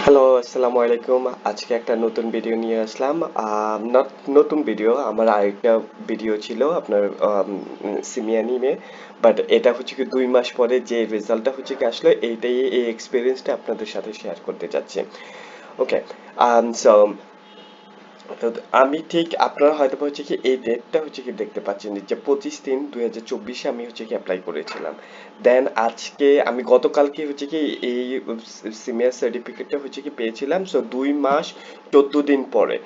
Hello, আসসালামু আলাইকুম। আজকে একটা নতুন ভিডিও নিয়ে আসলাম। নতুন ভিডিও, আমার আরেকটা ভিডিও ছিল আপনার সিমিয়া নিয়ে। বাট এটা হচ্ছে কি 2 মাস পরে যে রেজাল্টটা হচ্ছে কি আসলে এইটাই, এই এক্সপিরিয়েন্সটা আপনাদের সাথে শেয়ার করতে যাচ্ছি। ওকে। সো তো আমি ঠিক আপনারা হয়তো বা হচ্ছে কি এই ডেটটা হচ্ছে কি দেখতে পাচ্ছেন যে 25/3/2024 আমি হচ্ছে কি অ্যাপ্লাই করেছিলাম। দেন আজকে আমি গতকালকে হচ্ছে কি এই সিনিয়র সার্টিফিকেটটা হচ্ছে কি পেয়েছিলাম। সো 2 মাস 14 দিন পরে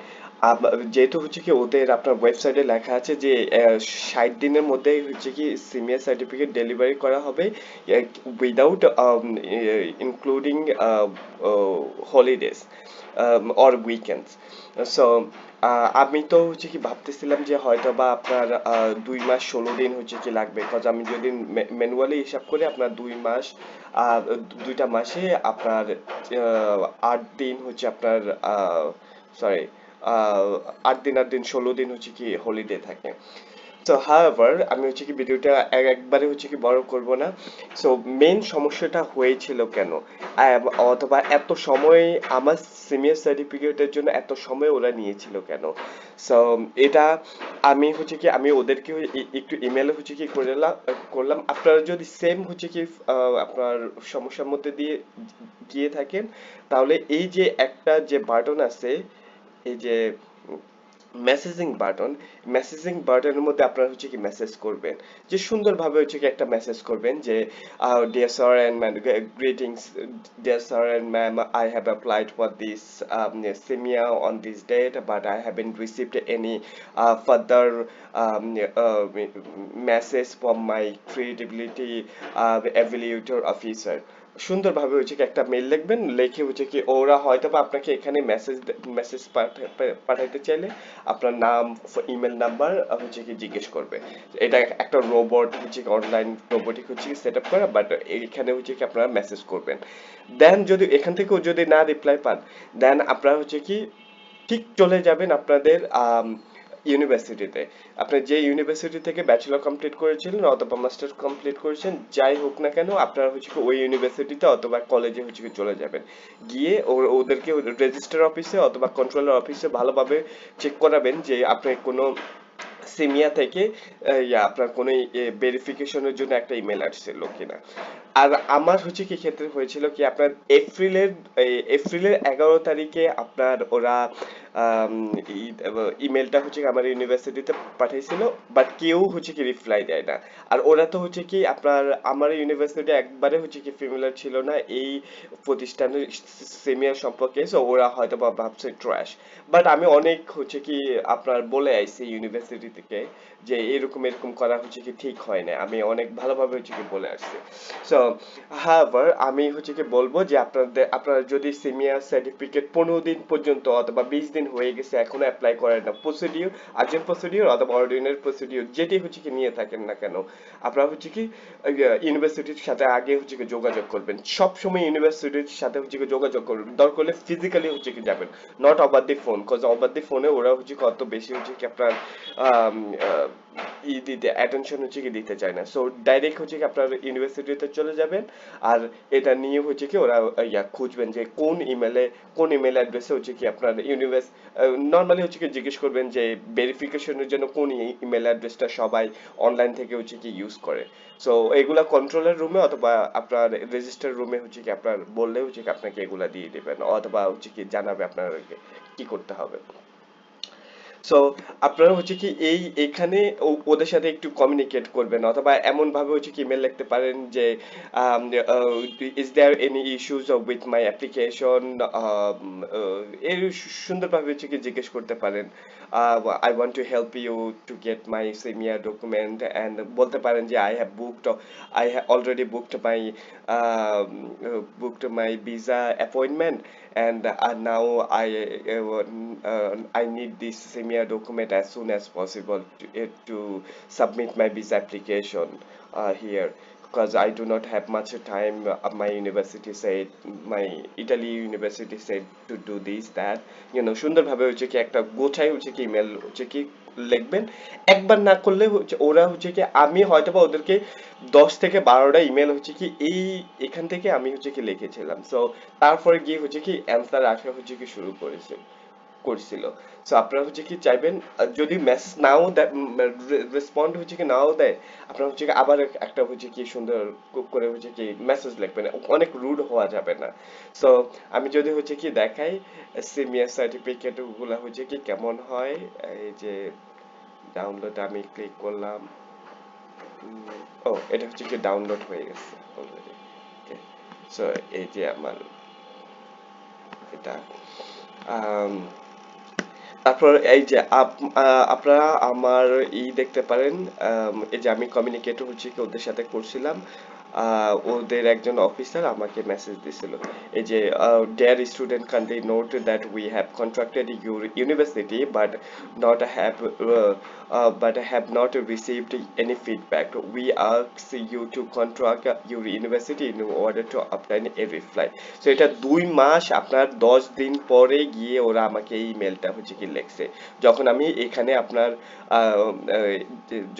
যেহেতু হচ্ছে কি ওদের আপনার ওয়েবসাইটে লেখা আছে যে 60 দিনের মধ্যে হচ্ছে কি সিনিয়র সার্টিফিকেট ডেলিভারি করা হবে without including holidays or weekends. So আমি তো হচ্ছে কি ভাবতেছিলাম যে হয়তো বা আপনার 2 মাস 16 দিন হচ্ছে কি লাগবে, কজ আমি যদি ম্যানুয়ালি হিসাব করি আপনার 2 মাস, 2টা মাসে আপনার 8 দিন হচ্ছে আপনার, সরি, 8 দিন 16 দিন হচ্ছে কি হলিডে থাকে। তো হাওয়েভার আমি হচ্ছে কি ভিডিওটা একবারে হচ্ছে কি বড় করব না। সো মেইন সমস্যাটা হয়েছিল কেন, অথবা এত সময় আমার সিনিয়র সার্টিফিকেটের জন্য এত সময় ওরা নিয়েছিল কেন। সো এটা আমি হচ্ছে কি আমি ওদেরকে একটু ইমেলে হচ্ছে কি করলাম। আপনারা যদি সেম হচ্ছে কি আপনার সমস্যার মধ্যে দিয়ে গিয়ে থাকেন, তাহলে এই যে একটা যে বাটন আছে, এই যে মেসেজিং বাটনের মধ্যে আপনারা হচ্ছে কি মেসেজ করবেন, যে সুন্দরভাবে হচ্ছে কি একটা মেসেজ করবেন যে dear sir and ma'am, greetings dear sir and ma'am, I have applied for this simia on this date but I haven't received any further message from my creativity evaluator officer. সুন্দরভাবে হচ্ছে কি একটা mail লিখবেন, লিখে হচ্ছে কি ওরা হয়তো বা আপনাকে এখানে মেসেজ পাঠাইতে চাইলে আপনার নাম, ইমেল নাম্বার হচ্ছে কি জিজ্ঞেস করবে। এটা একটা রোবট হচ্ছে কি, অনলাইন রোবটিক হচ্ছে কি সেট আপ করা, বাট এখানে হচ্ছে কি আপনারা মেসেজ করবেন। দেন যদি এখান থেকেও যদি না রিপ্লাই পান, দেন আপনারা হচ্ছে কি ঠিক চলে যাবেন আপনাদের ইউনিভার্সিটিতে। আপনি যে ইউনিভার্সিটি থেকে ব্যাচেলর কমপ্লিট করেছিলেন অথবা মাস্টার্স কমপ্লিট করেছেন, যাই হোক না কেন, আপনারা হচ্ছে কি ওই ইউনিভার্সিটিতে অথবা কলেজে হচ্ছে কি চলে যাবেন। গিয়ে ওদেরকে রেজিস্টার অফিসে অথবা কন্ট্রোলার অফিসে ভালোভাবে চেক করাবেন যে আপনার কোনো সিমিয়া থেকে আপনার কোনো ভেরিফিকেশনের জন্য একটা ইমেল আসছিল কিনা। আর আমার হচ্ছে কি ক্ষেত্রে হয়েছিল কি আপনার এপ্রিলের 11 তারিখে আপনার ওরা আম, ইমেলটা হচ্ছে কি আমার ইউনিভার্সিটিতে পাঠিয়েছিল, বাট কেউ হচ্ছে কি রিপ্লাই দেয় না। আর ওরা তো হচ্ছে কি আপনার আমার ইউনিভার্সিটি একবারে হচ্ছে কি ফেমিলার ছিল না এই প্রতিষ্ঠানের সিনিয়র সম্পর্কে, সো ওরা হয়তো বা ভাবছে ট্র্যাশ। বাট আমি অনেক হচ্ছে কি আপনার বলে আইছি ইউনিভার্সিটি থেকে যে এরকম এরকম করা হচ্ছে কি ঠিক হয় না, আমি অনেক ভালোভাবে হচ্ছে কি বলে আসছি। সো হাভার আমি হচ্ছে কি বলবো যে আপনারা যদি সিনিয়র সার্টিফিকেট 15 দিন পর্যন্ত অথবা 20 দিন হয়ে গেছে এখনো অ্যাপ্লাই করেন না, প্রসিডিউর আর্জেন্ট প্রসিডিউর অথবা অর্ডিনারি প্রসিডিউর যেটি হচ্ছে কি নিয়ে থাকেন না কেন, আপনারা হচ্ছে কি ইউনিভার্সিটির সাথে আগে হচ্ছে কি যোগাযোগ করবেন। সব সময় ইউনিভার্সিটির সাথে হচ্ছে কি যোগাযোগ করবেন, দরকার হলে ফিজিক্যালি হচ্ছে কি যাবেন, not over the phone, cause over দি ফোনে ওরা হচ্ছে কি অত বেশি হচ্ছে কি আপনার আম, আহ, দিতে অ্যাটেনশন হচ্ছে কি দিতে চায় না। সো ডাইরেক্ট হচ্ছে কি আপনার ইউনিভার্সিটিতে চলে যাবেন। আর এটা নিয়ে হচ্ছে কি ওরা খুঁজবেন যে কোন ইমেল অ্যাড্রেসে হচ্ছে কি আপনার নর্মালি হচ্ছে কি জিজ্ঞেস করবেন যে ভেরিফিকেশনের জন্য কোন ইমেল অ্যাড্রেসটা সবাই অনলাইন থেকে হচ্ছে কি ইউজ করে। সো এগুলা কন্ট্রোলার রুমে অথবা আপনার রেজিস্টার রুমে হচ্ছে কি আপনার বললে হচ্ছে কি আপনাকে এগুলা দিয়ে দেবেন অথবা হচ্ছে কি জানাবে আপনার কি করতে হবে। সো আপনারা হচ্ছে কি এখানে ওদের সাথে একটু কমিউনিকেট করবেন অথবা এমন ভাবে হচ্ছে কি ইমেল লিখতে পারেন যে is there any issues with my application, এর সুন্দরভাবে হচ্ছে কি জিজ্ঞেস করতে পারেন। I want to help you to get my semia document and বলতে পারেন যে I have already booked my visa appointment and now I need this senior document as soon as possible to submit my visa application here, because I do not have much time. My Italy university said to do this that, সুন্দরভাবে হচ্ছে কি একটা গোছাই হচ্ছে কি email হচ্ছে কি লিখবেন। একবার না করলে হচ্ছে ওরা হচ্ছে কি আমি হয়তোবা ওদেরকে 10 থেকে 12টা ইমেল হচ্ছে কি এখান থেকে আমি হচ্ছে কি লিখেছিলাম। সো তারপরে গিয়ে হচ্ছে কি অ্যান্সার আসা হচ্ছে কি শুরু করেছে করছিল। সো আপনারা হচ্ছে কি চাইবেন যদি মেসেজ নাও দেয়, রেসপন্ড হচ্ছে কি নাও দেয়, আপনারা হচ্ছে কি আবার একটা হচ্ছে কি সুন্দর করে হচ্ছে কি মেসেজ লিখবেন, অনেক রুড হওয়া যাবে না। সো আমি যদি হচ্ছে কি দেখাই সিমিয়ার সার্টিফিকেট গুলা হচ্ছে কি কেমন হয়, এই যে ডাউনলোড আমি ক্লিক করলাম। ও এটা হচ্ছে কি ডাউনলোড হয়ে গেছে অলরেডি। ওকে, সো এই যে আমার এটা আম, তারপর এই যে আপনারা আমার দেখতে পারেন, এই যে আমি কমিউনিকেট হচ্ছে কি ওদের সাথে করছিলাম। ওদের একজন অফিসার আমাকে মেসেজ দিছিল এই যে dear student, kindly note that we have contracted your university but have not received any feedback. We ask you to contact your university in order to obtain a reply. So এটা 2 মাস আপনার 10 দিন পরে গিয়ে ওরা আমাকে এই ইমেলটা হচ্ছে কি লিখছে। যখন আমি এখানে আপনার আহ, আহ,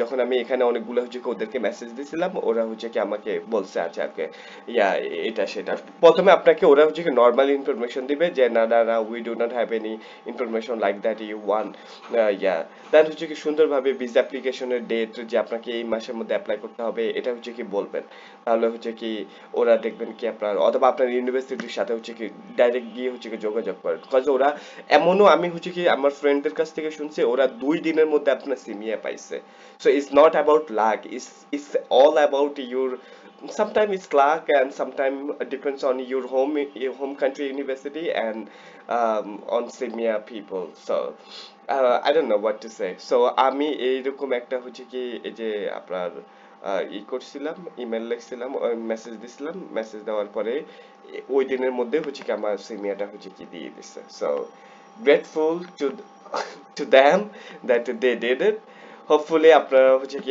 যখন আমি এখানে অনেকগুলো হচ্ছে কি ওদেরকে মেসেজ দিছিলাম, ওরা হচ্ছে কি আমাকে বলছে আচ্ছা ওকে ইয়া এটা সেটা। প্রথমে আপনাকে ওরা হচ্ছে কি নর্মাল ইনফরমেশন দিবে যে না না না we do not have any information like that you want yeah. Then হচ্ছে কি সুন্দরভাবে ভিসা অ্যাপ্লিকেশনের ডেট যে আপনাকে এই মাসের মধ্যে অ্যাপ্লাই করতে হবে এটা হচ্ছে কি বলবেন। তাহলে হচ্ছে কি ওরা দেখবেন কি আপনার অথবা আপনার ইউনিভার্সিটির সাথে হচ্ছে কি ডাইরেক্ট গিয়ে হচ্ছে কি যোগাযোগ করেন, কজ ওরা এমনও আমি হচ্ছে কি আমার ফ্রেন্ডদের কাছ থেকে শুনছি ওরা 2 দিনের মধ্যে আপনার সিমিয়া পাইছে। So it's not about lakh, it's all about your, sometimes it's luck and sometimes depends on your home country university and on senior people. So I don't know what to say. So আমি এইরকম একটা হচ্ছে কি এই যে আপনার করছিলাম, email লিখছিলাম, message দিছিলাম, মেসেজ দেওয়ার পরে ওই দিনের মধ্যে হচ্ছে কি আমার সিমিয়াটা হচ্ছে কি দিয়ে দিছে। So grateful to them that they did it. Hopefully আপনারা হচ্ছে কি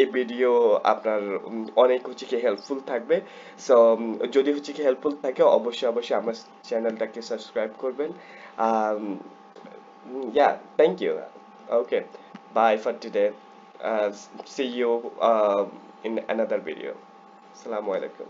এই ভিডিও আপনার অনেক হচ্ছে কি হেল্পফুল থাকবে। সো যদি হচ্ছে কি হেল্পফুল থাকে অবশ্যই অবশ্যই আমার চ্যানেলটাকে সাবস্ক্রাইব করবেন। Yeah, thank you. Okay, bye for today. See you in another video. Assalamu alaikum.